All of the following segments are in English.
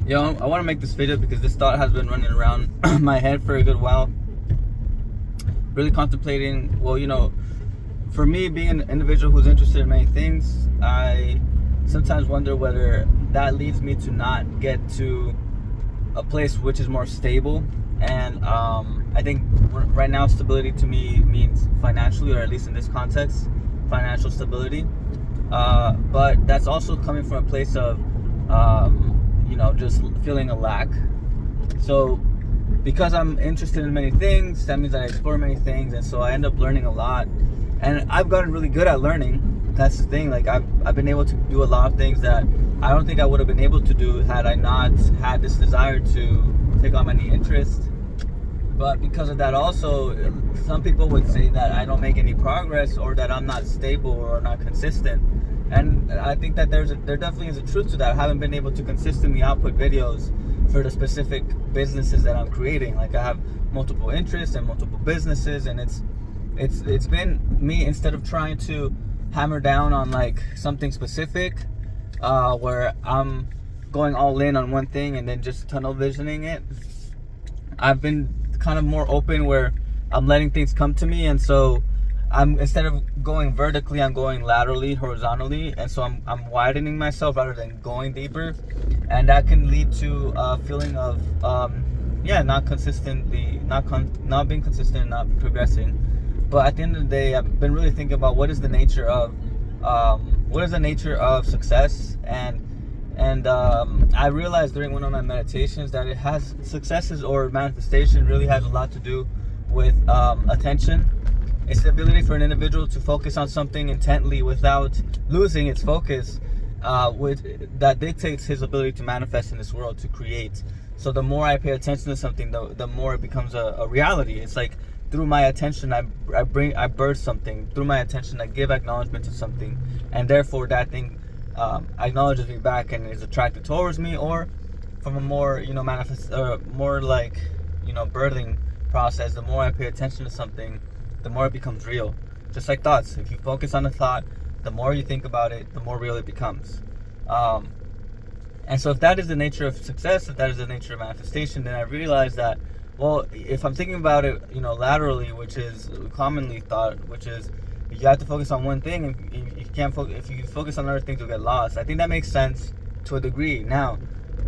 Yo, I want to make this video because this thought has been running around my head for a good while. Really contemplating, for me, being an individual who's interested in many things, I sometimes wonder whether that leads me to not get to a place which is more stable. And I think right now, stability to me means financially, or at least in this context, financial stability. But that's also coming from a place of, just feeling a lack. So because I'm interested in many things, that means that I explore many things, and so I end up learning a lot. And I've gotten really good at learning. That's the thing. Like I've been able to do a lot of things that I don't think I would have been able to do had I not had this desire to take on any interest. But because of that, also, some people would say that I don't make any progress, or that I'm not stable or not consistent. And I think that there definitely is a truth to that. I haven't been able to consistently output videos for the specific businesses that I'm creating. Like, I have multiple interests and multiple businesses, and it's been me, instead of trying to hammer down on like something specific, where I'm going all in on one thing and then just tunnel visioning it. I've been kind of more open, where I'm letting things come to me, and so I'm, instead of going vertically, I'm going laterally, horizontally, and so I'm widening myself rather than going deeper, and that can lead to a feeling of not being consistent and not progressing. But at the end of the day, I've been really thinking about what is the nature of success, and I realized during one of my meditations that it has successes, or manifestation really has a lot to do with attention. It's the ability for an individual to focus on something intently without losing its focus, that dictates his ability to manifest in this world, to create. So the more I pay attention to something, the more it becomes a reality. It's like, through my attention, I birth something. Through my attention, I give acknowledgement to something, and therefore that thing acknowledges me back and is attracted towards me. Or from a more birthing process, the more I pay attention to something, the more it becomes real. Just like thoughts, if you focus on a thought, the more you think about it, the more real it becomes. And so if that is the nature of success, if that is the nature of manifestation, then I realize that, well, if I'm thinking about it, laterally, which is commonly thought, which is you have to focus on one thing, and you can't focus. If you focus on other things, you'll get lost. I think that makes sense to a degree. Now,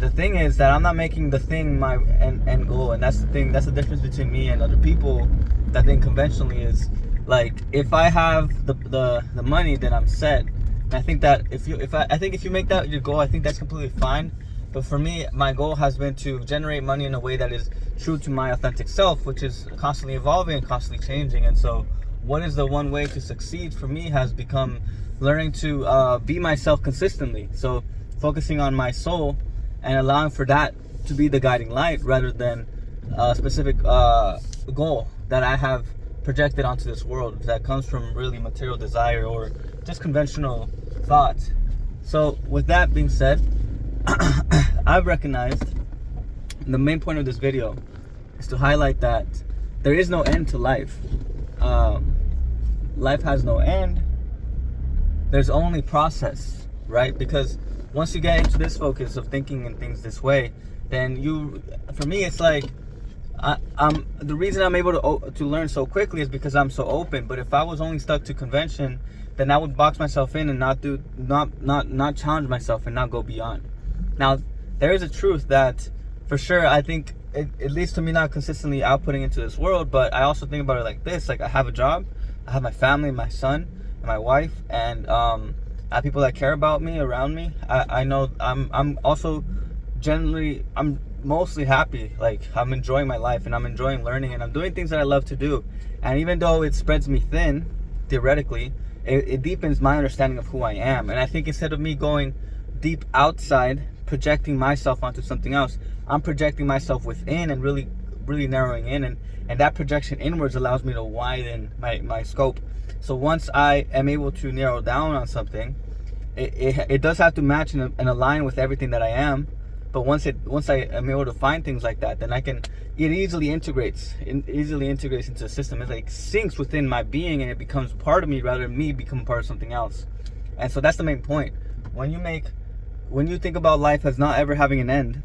the thing is that I'm not making the thing my end goal, and that's the thing. That's the difference between me and other people that think conventionally, is like, if I have the money, then I'm set. And I think that if you make that your goal, I think that's completely fine. But for me, my goal has been to generate money in a way that is true to my authentic self, which is constantly evolving and constantly changing. And so what is the one way to succeed for me has become learning to be myself consistently. So focusing on my soul and allowing for that to be the guiding light, rather than a specific goal that I have projected onto this world that comes from really material desire or just conventional thought. So with that being said, I've recognized the main point of this video is to highlight that there is no end to life. Life has no end. There's only process, right? Because once you get into this focus of thinking and things this way, then for me, it's like, the reason I'm able to learn so quickly is because I'm so open. But if I was only stuck to convention, then I would box myself in and not challenge myself and not go beyond. Now, there is a truth that, for sure, I think it leads to me not consistently outputting into this world. But I also think about it like this: like, I have a job, I have my family, my son, and my wife, and I have people that care about me around me. I know I'm also I'm mostly happy. Like, I'm enjoying my life, and I'm enjoying learning, and I'm doing things that I love to do. And even though it spreads me thin, theoretically, it deepens my understanding of who I am. And I think instead of me going deep outside, projecting myself onto something else, I'm projecting myself within and really narrowing in, and that projection inwards allows me to widen my scope. So once I am able to narrow down on something, it does have to match and align with everything that I am. But once I am able to find things like that, then it easily integrates into a system. It like sinks within my being, and it becomes part of me rather than me becoming part of something else. And so that's the main point. When you think about life as not ever having an end,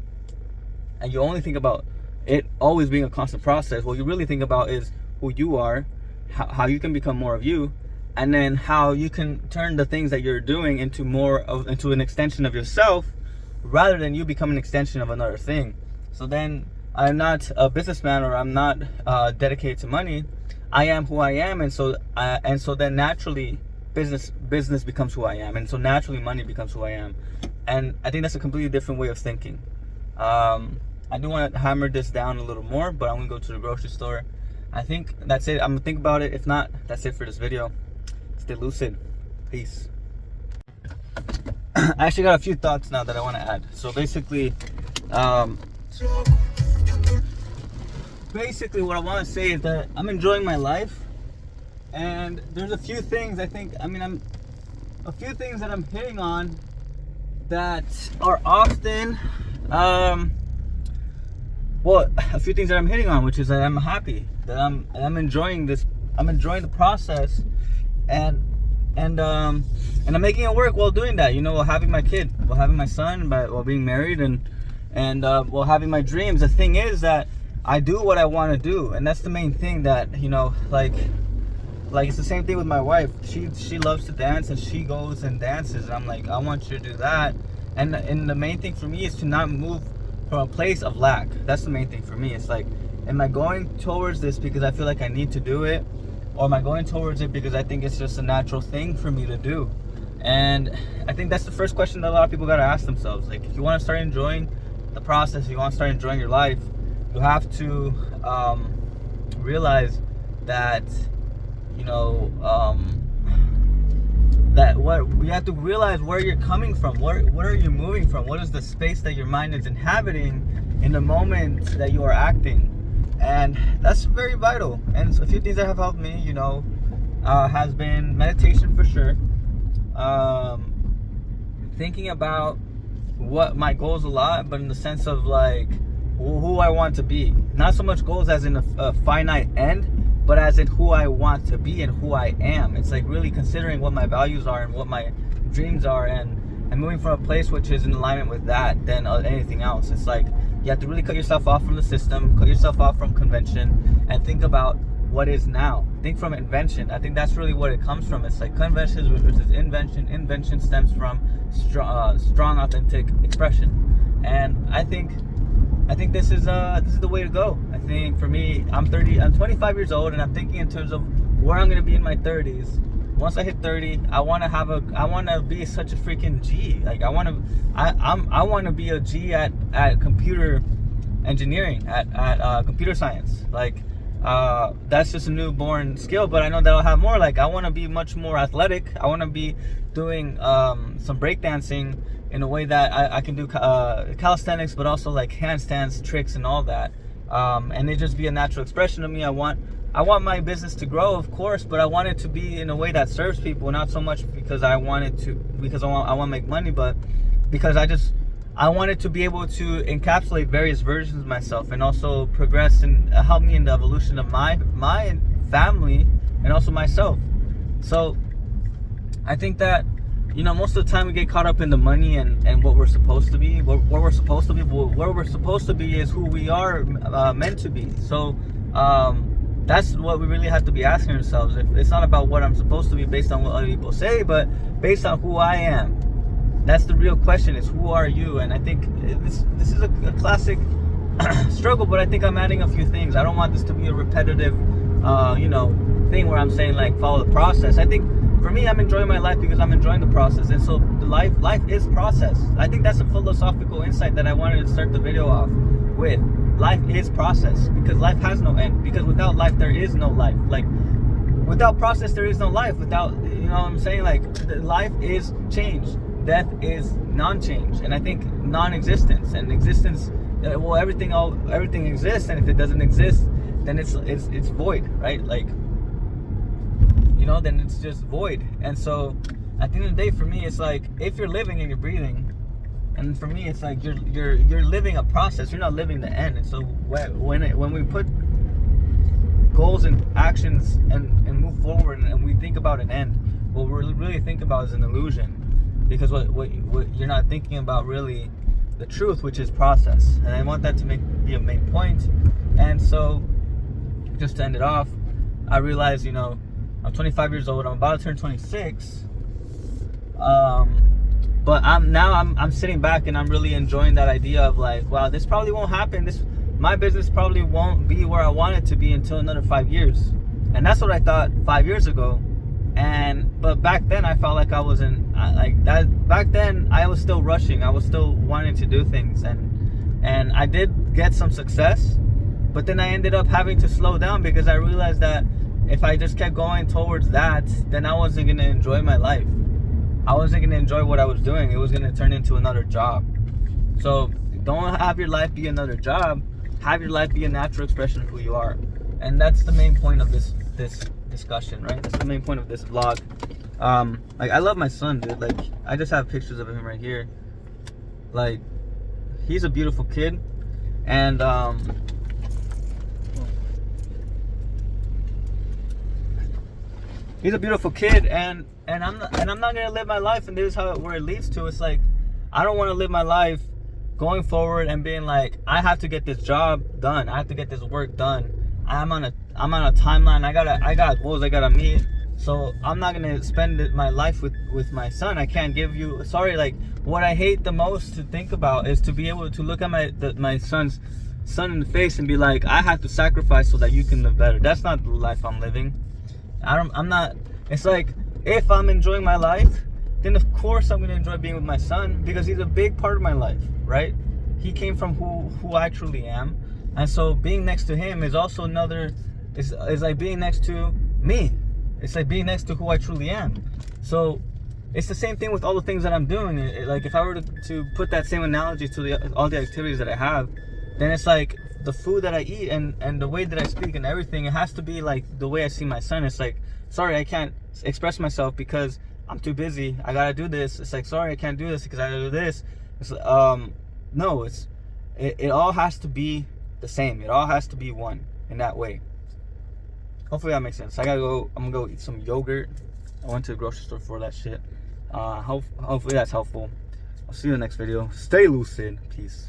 and you only think about it always being a constant process, what you really think about is who you are, how you can become more of you, and then how you can turn the things that you're doing into an extension of yourself, rather than you become an extension of another thing. So then I'm not a businessman, or I'm not dedicated to money. I am who I am, and so then naturally business becomes who I am, and so naturally money becomes who I am. And I think that's a completely different way of thinking. I do want to hammer this down a little more, but I'm gonna go to the grocery store. I think that's it. I'm gonna think about it. If not, that's it for this video. Stay lucid. Peace. I actually got a few thoughts now that I want to add. So basically what I want to say is that I'm enjoying my life, and there's a few things a few things that I'm hitting on that are often a few things that I'm hitting on, which is that I'm happy, that I'm enjoying this. I'm enjoying the process, and I'm making it work while doing that. While having my kid, while having my son, while being married, and while having my dreams. The thing is that I do what I want to do, and that's the main thing. That like it's the same thing with my wife. She loves to dance, and she goes and dances, and I'm like, I want you to do that. And the main thing for me is to not move from a place of lack. That's the main thing for me. It's like, am I going towards this because I feel like I need to do it, or am I going towards it because I think it's just a natural thing for me to do? And I think that's the first question that a lot of people got to ask themselves. Like, if you want to start enjoying the process, if you want to start enjoying your life, you have to realize that you have to realize where you're coming from. What are you moving from? What is the space that your mind is inhabiting in the moment that you are acting? And that's very vital. And a few things that have helped me, has been meditation for sure. Thinking about what my goals a lot, but in the sense of like who I want to be. Not so much goals as in a finite end, but as in who I want to be and who I am. It's like really considering what my values are and what my dreams are, and moving from a place which is in alignment with that than anything else. It's like you have to really cut yourself off from the system, cut yourself off from convention, and think about what is now. Think from invention. I think that's really what it comes from. It's like convention versus invention. Invention stems from strong, authentic expression, and I think this is the way to go. I think for me, I'm 25 years old, and I'm thinking in terms of where I'm gonna be in my 30s. Once I hit 30, I want to be such a freaking G. Like I want to be a G at computer engineering, at computer science. Like that's just a newborn skill, but I know that I'll have more. Like I want to be much more athletic. I want to be doing some breakdancing in a way that I can do calisthenics, but also like handstands, tricks, and all that. And it just be a natural expression of me. I want my business to grow, of course, but I want it to be in a way that serves people, not so much because I want to make money, but because I want it to be able to encapsulate various versions of myself, and also progress and help me in the evolution of my family and also myself. So I think that most of the time we get caught up in the money and what we're supposed to be. What we're supposed to be is who we are meant to be. So that's what we really have to be asking ourselves. It's not about what I'm supposed to be based on what other people say, but based on who I am. That's the real question, is who are you? And I think this is a classic struggle, but I think I'm adding a few things. I don't want this to be a repetitive thing where I'm saying like follow the process. I think for me, I'm enjoying my life because I'm enjoying the process, and so life is process. I think that's a philosophical insight that I wanted to start the video off with. Life is process, because life has no end. Because without life, there is no life. Like without process, there is no life. Without, what I'm saying, like life is change. Death is non-change, and I think non-existence and existence. Well, everything exists, and if it doesn't exist, then it's void, right? Like. Then it's just void. And so at the end of the day, for me, it's like if you're living and you're breathing, and for me it's like you're living a process. You're not living the end. And so when we put goals and actions and move forward and we think about an end, what we really think about is an illusion, because what you're not thinking about really the truth, which is process. And I want that to be a main point. And so, just to end it off, I realized, you know, I'm 25 years old. I'm about to turn 26. But I'm sitting back and I'm really enjoying that idea of like, wow, this probably won't happen. My business probably won't be where I want it to be until another 5 years. And that's what I thought 5 years ago. But back then I felt like I wasn't like that. Back then I was still rushing. I was still wanting to do things, and I did get some success. But then I ended up having to slow down because I realized that if I just kept going towards that, then I wasn't gonna enjoy my life. I wasn't gonna enjoy what I was doing. It was gonna turn into another job. So don't have your life be another job. Have your life be a natural expression of who you are. And that's the main point of this discussion, right? That's the main point of this vlog. Like, I love my son, dude. Like, I just have pictures of him right here. Like, he's a beautiful kid, and he's a beautiful kid, and I'm not gonna live my life, and this is where it leads to. It's like, I don't want to live my life going forward and being like, I have to get this job done. I have to get this work done. I'm on a timeline. I got goals I gotta meet. So I'm not gonna spend my life with my son. I can't give you. Sorry, like, what I hate the most to think about is to be able to look at my son's son in the face and be like, I have to sacrifice so that you can live better. That's not the life I'm living. I'm not. It's like, if I'm enjoying my life, then of course I'm gonna enjoy being with my son, because he's a big part of my life, right? He came from who I truly am, and so being next to him is also another. Is like being next to me. It's like being next to who I truly am. So it's the same thing with all the things that I'm doing. Like, if I were to put that same analogy to all the activities that I have, then it's like the food that I eat and the way that I speak and everything, it has to be like the way I see my son. It's like, sorry, I can't express myself because I'm too busy. I gotta do this. It's like, sorry, I can't do this because I gotta do this. It's no, it all has to be the same. It all has to be one in that way. Hopefully that makes sense. I'm gonna go eat some yogurt. I went to the grocery store for that shit. Hopefully that's helpful. I'll see you in the next video. Stay lucid. Peace.